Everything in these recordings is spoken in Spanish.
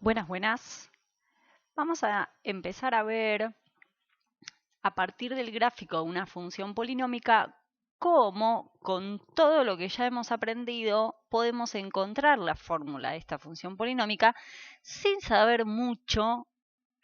Buenas, buenas. Vamos a empezar a ver a partir del gráfico de una función polinómica cómo con todo lo que ya hemos aprendido podemos encontrar la fórmula de esta función polinómica sin saber mucho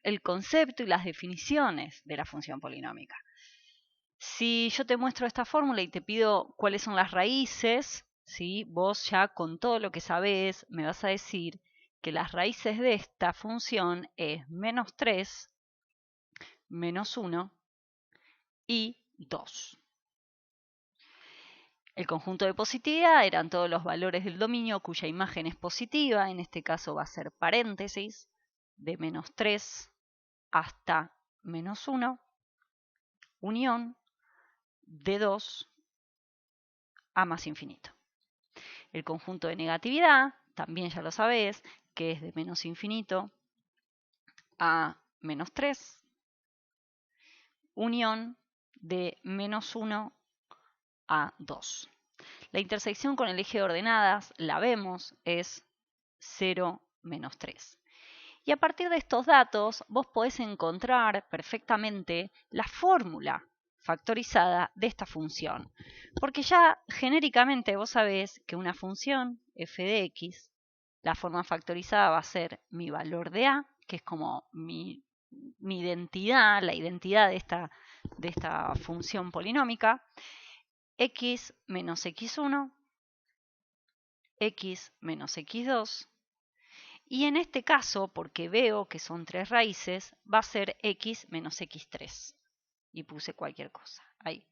el concepto y las definiciones de la función polinómica. Si yo te muestro esta fórmula y te pido cuáles son las raíces, ¿sí? Vos ya con todo lo que sabés me vas a decir que las raíces de esta función es -3, -1 y 2. El conjunto de positividad eran todos los valores del dominio cuya imagen es positiva, en este caso va a ser paréntesis, de -3 hasta -1, unión de 2 a más infinito. El conjunto de negatividad, también ya lo sabés, que es de menos infinito a -3, unión de -1 a 2. La intersección con el eje de ordenadas, la vemos, es 0, -3. Y a partir de estos datos, vos podés encontrar perfectamente la fórmula factorizada de esta función. Porque ya genéricamente vos sabés que una función f de x, la forma factorizada va a ser mi valor de a, que es como mi identidad, la identidad de esta función polinómica, x menos x1, x menos x2, y en este caso, porque veo que son tres raíces, va a ser x menos x3. Y puse cualquier cosa ahí.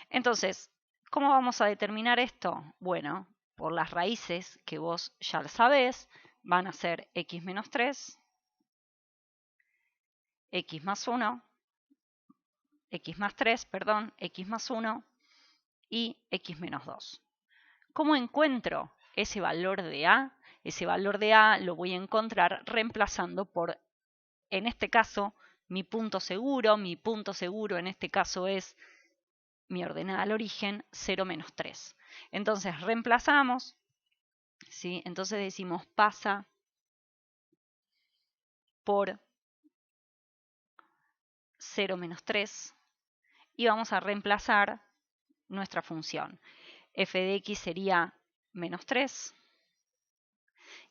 Entonces, ¿cómo vamos a determinar esto? Bueno, por las raíces que vos ya sabés, van a ser x menos 3, x más 1, x más 3, perdón, x más 1 y x menos 2. ¿Cómo encuentro ese valor de a? Ese valor de a lo voy a encontrar reemplazando por, en este caso, mi punto seguro. Mi punto seguro en este caso es mi ordenada al origen, 0 menos 3. Entonces reemplazamos, ¿sí? Entonces decimos pasa por 0 menos 3 y vamos a reemplazar nuestra función. F de x sería menos 3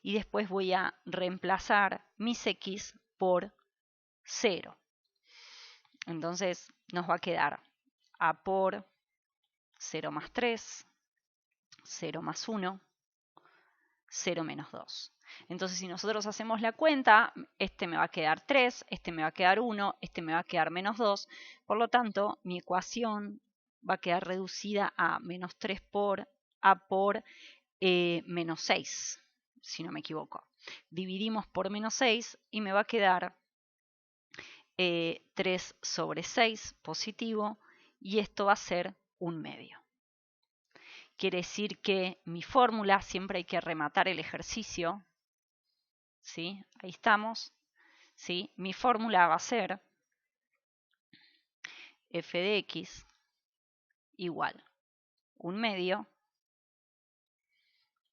y después voy a reemplazar mis x por 0. Entonces nos va a quedar a por 0 más 3, 0 más 1, 0 menos 2. Entonces, si nosotros hacemos la cuenta, este me va a quedar 3, este me va a quedar 1, este me va a quedar menos 2. Por lo tanto, mi ecuación va a quedar reducida a menos 3 por a por menos 6, si no me equivoco. Dividimos por menos 6 y me va a quedar 3 sobre 6 positivo y esto va a ser un medio. Quiere decir que mi fórmula, siempre hay que rematar el ejercicio, ¿sí? Ahí estamos, ¿sí? Mi fórmula va a ser f de x igual un medio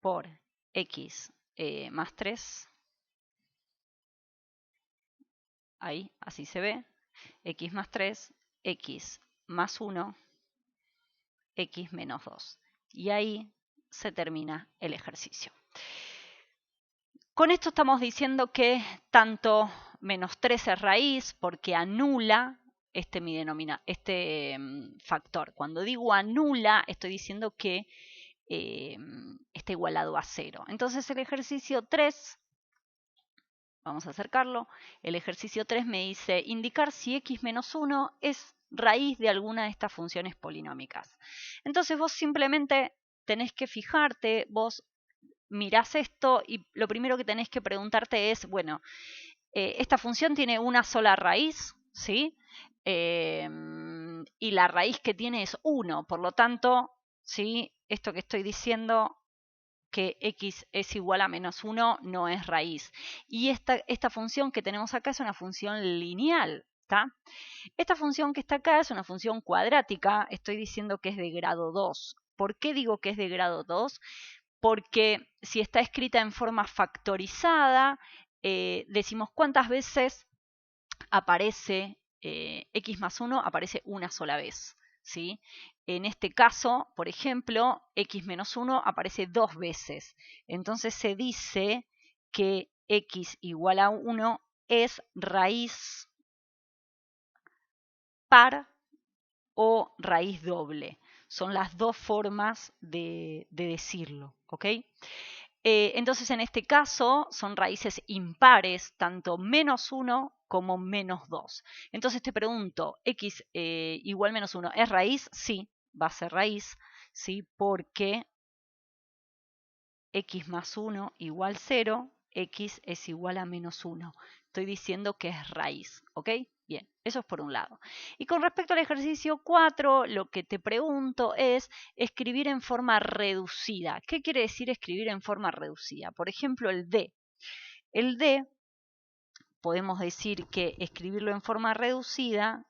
por x más 3, ahí, así se ve, x más 3, x más 1, x menos 2. Y ahí se termina el ejercicio. Con esto estamos diciendo que tanto menos 3 es raíz porque anula este factor. Cuando digo anula, estoy diciendo que está igualado a 0. Entonces el ejercicio 3, vamos a acercarlo, el ejercicio 3 me dice indicar si x menos 1 es raíz de alguna de estas funciones polinómicas. Entonces vos simplemente tenés que fijarte, vos mirás esto y lo primero que tenés que preguntarte es, bueno, esta función tiene una sola raíz, ¿sí? Y la raíz que tiene es 1, por lo tanto, ¿sí? Esto que estoy diciendo, que x es igual a menos 1, no es raíz. Y esta función que tenemos acá es una función lineal, ¿está? Esta función que está acá es una función cuadrática, estoy diciendo que es de grado 2. ¿Por qué digo que es de grado 2? Porque si está escrita en forma factorizada, decimos cuántas veces aparece x más 1, aparece una sola vez, ¿sí? En este caso, por ejemplo, x menos 1 aparece 2 veces. Entonces se dice que x igual a 1 es raíz par o raíz doble. Son las dos formas de decirlo, ¿ok? Entonces, en este caso, son raíces impares, tanto menos 1 como menos 2. Entonces te pregunto, x igual menos 1, ¿es raíz? Sí, va a ser raíz, ¿sí? Porque x más 1 igual 0, x es igual a menos 1. Estoy diciendo que es raíz, ¿ok? Bien, eso es por un lado. Y con respecto al ejercicio 4, lo que te pregunto es escribir en forma reducida. ¿Qué quiere decir escribir en forma reducida? Por ejemplo, el D. El D, podemos decir que escribirlo en forma reducida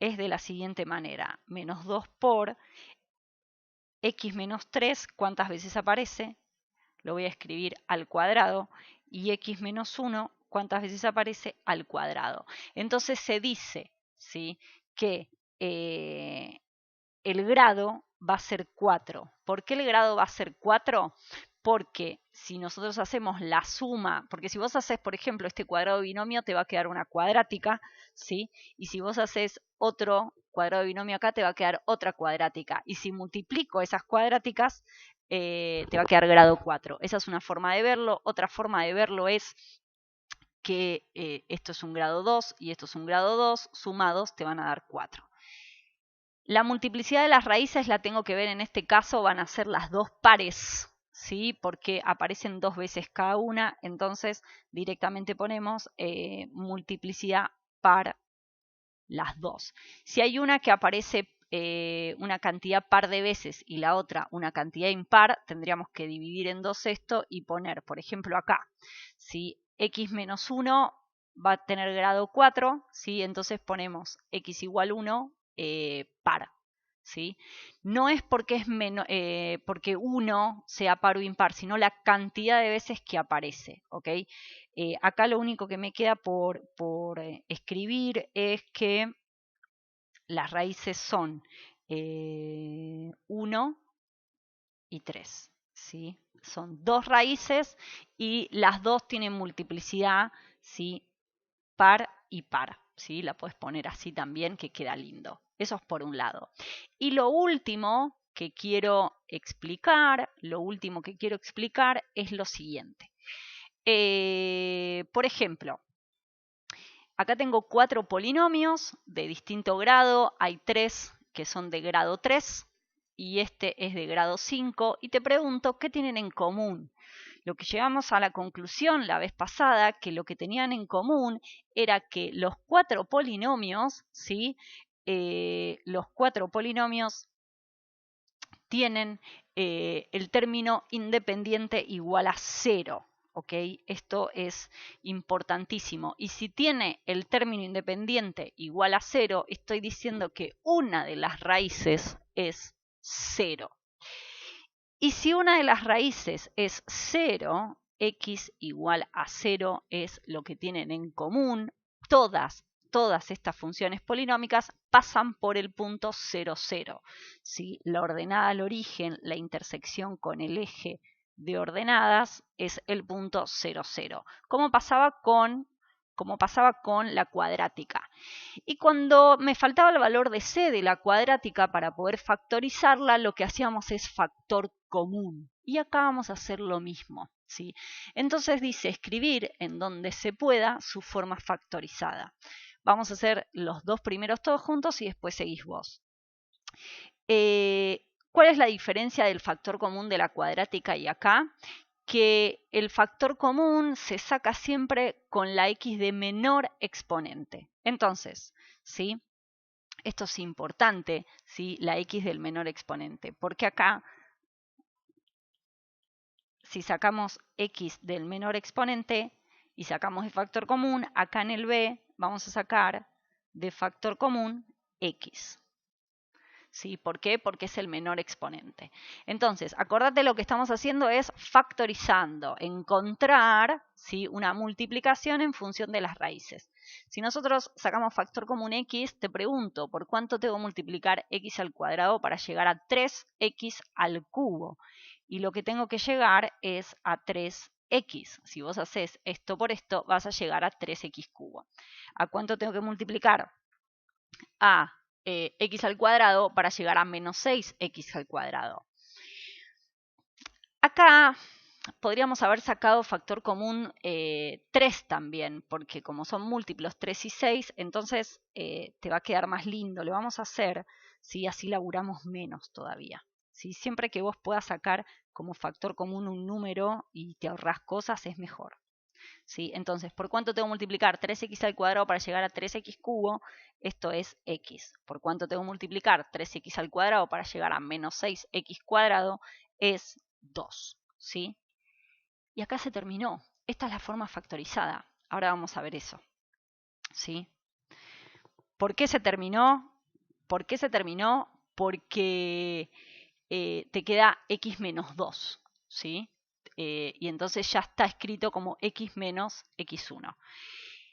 es de la siguiente manera. Menos 2 por x menos 3, ¿cuántas veces aparece? Lo voy a escribir al cuadrado, y x menos 1, ¿cuántas veces aparece? Al cuadrado. Entonces se dice, ¿sí?, que el grado va a ser 4. ¿Por qué el grado va a ser 4? Porque si nosotros hacemos la suma, porque si vos haces, por ejemplo, este cuadrado binomio, te va a quedar una cuadrática, ¿sí? Y si vos haces otro cuadrado binomio acá, te va a quedar otra cuadrática. Y si multiplico esas cuadráticas, te va a quedar grado 4. Esa es una forma de verlo. Otra forma de verlo es que esto es un grado 2 y esto es un grado 2, sumados te van a dar 4. La multiplicidad de las raíces la tengo que ver en este caso, van a ser las dos pares, ¿sí? Porque aparecen 2 veces cada una, entonces directamente ponemos multiplicidad par las dos. Si hay una que aparece una cantidad par de veces y la otra una cantidad impar, tendríamos que dividir en 2 esto y poner, por ejemplo, acá, si x menos 1 va a tener grado 4, ¿sí? Entonces ponemos x igual 1 par, ¿sí? No es porque, porque 1 sea par o impar, sino la cantidad de veces que aparece, ¿ok? Acá lo único que me queda por escribir es que las raíces son 1 y 3, ¿sí? Son dos raíces y las dos tienen multiplicidad, ¿sí?, par y par, ¿sí? La puedes poner así también, que queda lindo. Eso es por un lado. Y lo último que quiero explicar, es lo siguiente. Por ejemplo, acá tengo 4 polinomios de distinto grado, hay 3 que son de grado 3 y este es de grado 5, y te pregunto, ¿qué tienen en común? Lo que llegamos a la conclusión la vez pasada, que lo que tenían en común era que los 4 polinomios, ¿sí? Los 4 polinomios tienen el término independiente igual a 0. ¿Ok? Esto es importantísimo. Y si tiene el término independiente igual a 0, estoy diciendo que una de las raíces es 0. Y si una de las raíces es 0, x igual a 0 es lo que tienen en común. Todas estas funciones polinómicas pasan por el punto 0, 0. ¿Sí? La ordenada al origen, la intersección con el eje de ordenadas, es el punto 0, 0. Como pasaba con la cuadrática. Y cuando me faltaba el valor de c de la cuadrática para poder factorizarla, lo que hacíamos es factor común. Y acá vamos a hacer lo mismo, ¿sí? Entonces dice escribir en donde se pueda su forma factorizada. Vamos a hacer los dos primeros todos juntos y después seguís vos. ¿Cuál es la diferencia del factor común de la cuadrática y acá? Que el factor común se saca siempre con la x de menor exponente. Entonces, ¿sí? Esto es importante, ¿sí? La x del menor exponente, porque acá, si sacamos x del menor exponente y sacamos el factor común, acá en el b vamos a sacar de factor común x. ¿Sí? ¿Por qué? Porque es el menor exponente. Entonces, acordate, lo que estamos haciendo es factorizando, encontrar, ¿sí?, una multiplicación en función de las raíces. Si nosotros sacamos factor común x, te pregunto, ¿por cuánto tengo que multiplicar x al cuadrado para llegar a 3x al cubo? Y lo que tengo que llegar es a 3x. Si vos haces esto por esto, vas a llegar a 3x cubo. ¿A cuánto tengo que multiplicar? A x al cuadrado para llegar a menos 6x al cuadrado. Acá podríamos haber sacado factor común 3 también, porque como son múltiplos 3 y 6, entonces te va a quedar más lindo. Lo vamos a hacer, ¿sí? Así laburamos menos todavía. ¿Sí? Siempre que vos puedas sacar como factor común un número y te ahorras cosas, es mejor. ¿Sí? Entonces, ¿por cuánto tengo que multiplicar 3x al cuadrado para llegar a 3x cubo? Esto es x. ¿Por cuánto tengo que multiplicar 3x al cuadrado para llegar a menos 6x cuadrado? Es 2. ¿Sí? Y acá se terminó. Esta es la forma factorizada. Ahora vamos a ver eso. ¿Sí? ¿Por qué se terminó? ¿Por qué se terminó? Porque te queda x menos 2. ¿Sí? Y entonces ya está escrito como x menos x1.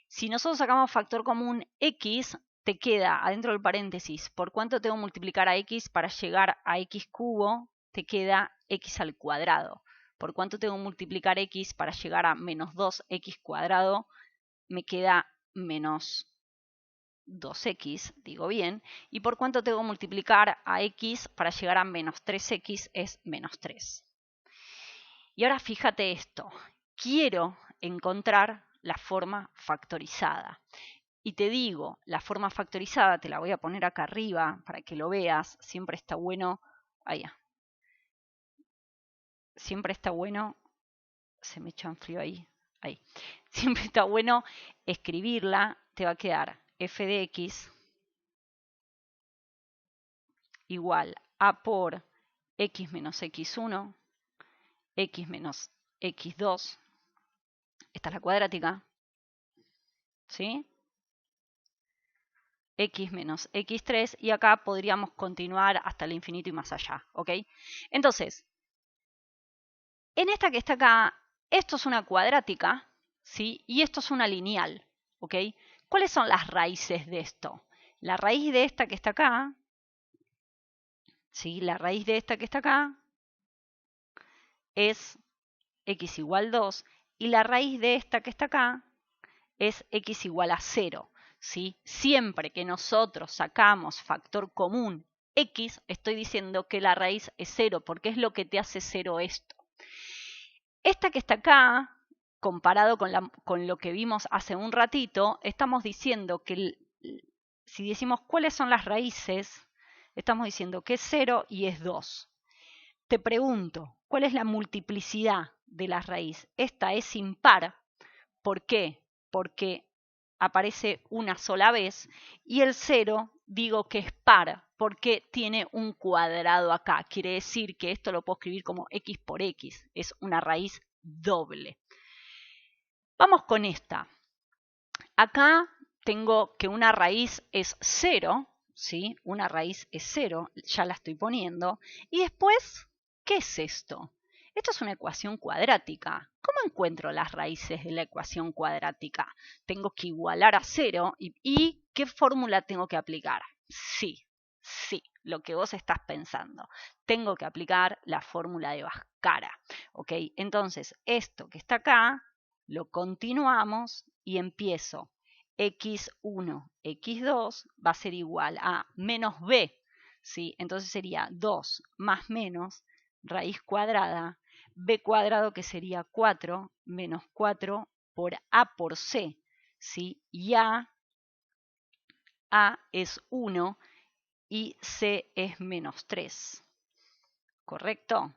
Si nosotros sacamos factor común x, te queda adentro del paréntesis, ¿por cuánto tengo que multiplicar a x para llegar a x cubo? Te queda x al cuadrado. ¿Por cuánto tengo que multiplicar x para llegar a menos 2x cuadrado? Me queda menos 2x, digo bien. ¿Y por cuánto tengo que multiplicar a x para llegar a menos 3x? Es menos 3. Y ahora fíjate esto, quiero encontrar la forma factorizada. Y te digo, la forma factorizada te la voy a poner acá arriba para que lo veas. Siempre está bueno, siempre está bueno, se me chanfrió ahí. Siempre está bueno escribirla, te va a quedar f de x igual a por x menos x1, x menos x2, esta es la cuadrática, ¿sí? X menos x3, y acá podríamos continuar hasta el infinito y más allá, ¿ok? Entonces, en esta que está acá, esto es una cuadrática, ¿sí? Y esto es una lineal, ¿ok? ¿Cuáles son las raíces de esto? La raíz de esta que está acá, ¿sí? La raíz de esta que está acá es x igual 2, y la raíz de esta que está acá es x igual a 0, ¿sí? Siempre que nosotros sacamos factor común x, estoy diciendo que la raíz es 0, porque es lo que te hace 0 esto. Esta que está acá, comparado con lo que vimos hace un ratito, estamos diciendo que si decimos cuáles son las raíces, estamos diciendo que es 0 y es 2. Te pregunto, ¿cuál es la multiplicidad de la raíz? Esta es impar. ¿Por qué? Porque aparece una sola vez, y el 0 digo que es par porque tiene un cuadrado acá. Quiere decir que esto lo puedo escribir como x por x. Es una raíz doble. Vamos con esta. Acá tengo que una raíz es 0, ¿sí? Una raíz es 0, ya la estoy poniendo. Y después, ¿qué es esto? Esto es una ecuación cuadrática. ¿Cómo encuentro las raíces de la ecuación cuadrática? Tengo que igualar a 0 y ¿qué fórmula tengo que aplicar? Sí, lo que vos estás pensando. Tengo que aplicar la fórmula de Bhaskara. ¿Ok? Entonces, esto que está acá, lo continuamos y empiezo. x1, x2 va a ser igual a menos b. ¿Sí? Entonces sería 2 más menos raíz cuadrada, b cuadrado que sería 4 menos 4 por a por c, ¿sí? Y a es 1 y c es menos 3, ¿correcto?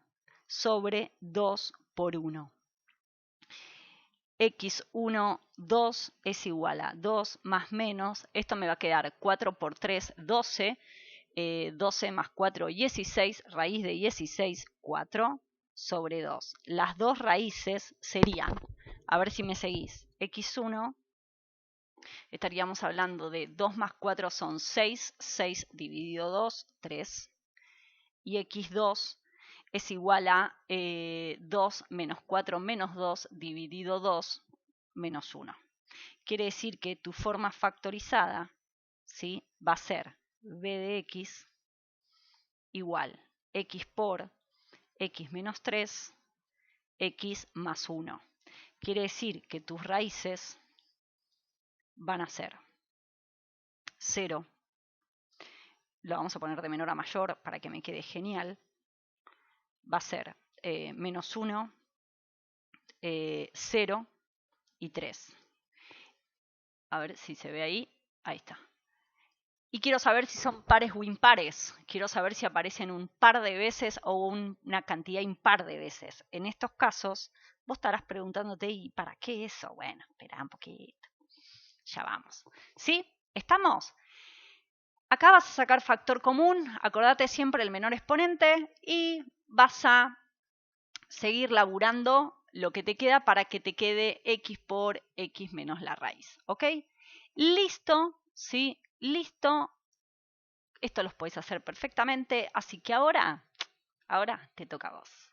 Sobre 2 por 1. x1, 2 es igual a 2 más menos, esto me va a quedar 4 por 3, 12, 12 más 4, 16, raíz de 16, 4 sobre 2. Las dos raíces serían, a ver si me seguís, x1 estaríamos hablando de 2 más 4 son 6, 6 dividido 2, 3, y x2 es igual a 2 menos 4 menos 2 dividido 2 menos 1. Quiere decir que tu forma factorizada, ¿sí?, va a ser b de x igual x por x menos 3, x más 1. Quiere decir que tus raíces van a ser 0, lo vamos a poner de menor a mayor para que me quede genial, va a ser menos 1, 0 y 3. A ver si se ve ahí. Ahí está. Y quiero saber si son pares o impares. Quiero saber si aparecen un par de veces o una cantidad impar de veces. En estos casos, vos estarás preguntándote, ¿y para qué eso? Bueno, espera un poquito. Ya vamos. ¿Sí? ¿Estamos? Acá vas a sacar factor común. Acordate siempre el menor exponente. Y vas a seguir laburando lo que te queda para que te quede x por x menos la raíz. ¿Ok? Listo. ¿Sí? Listo. Esto los podés hacer perfectamente, así que ahora te toca a vos.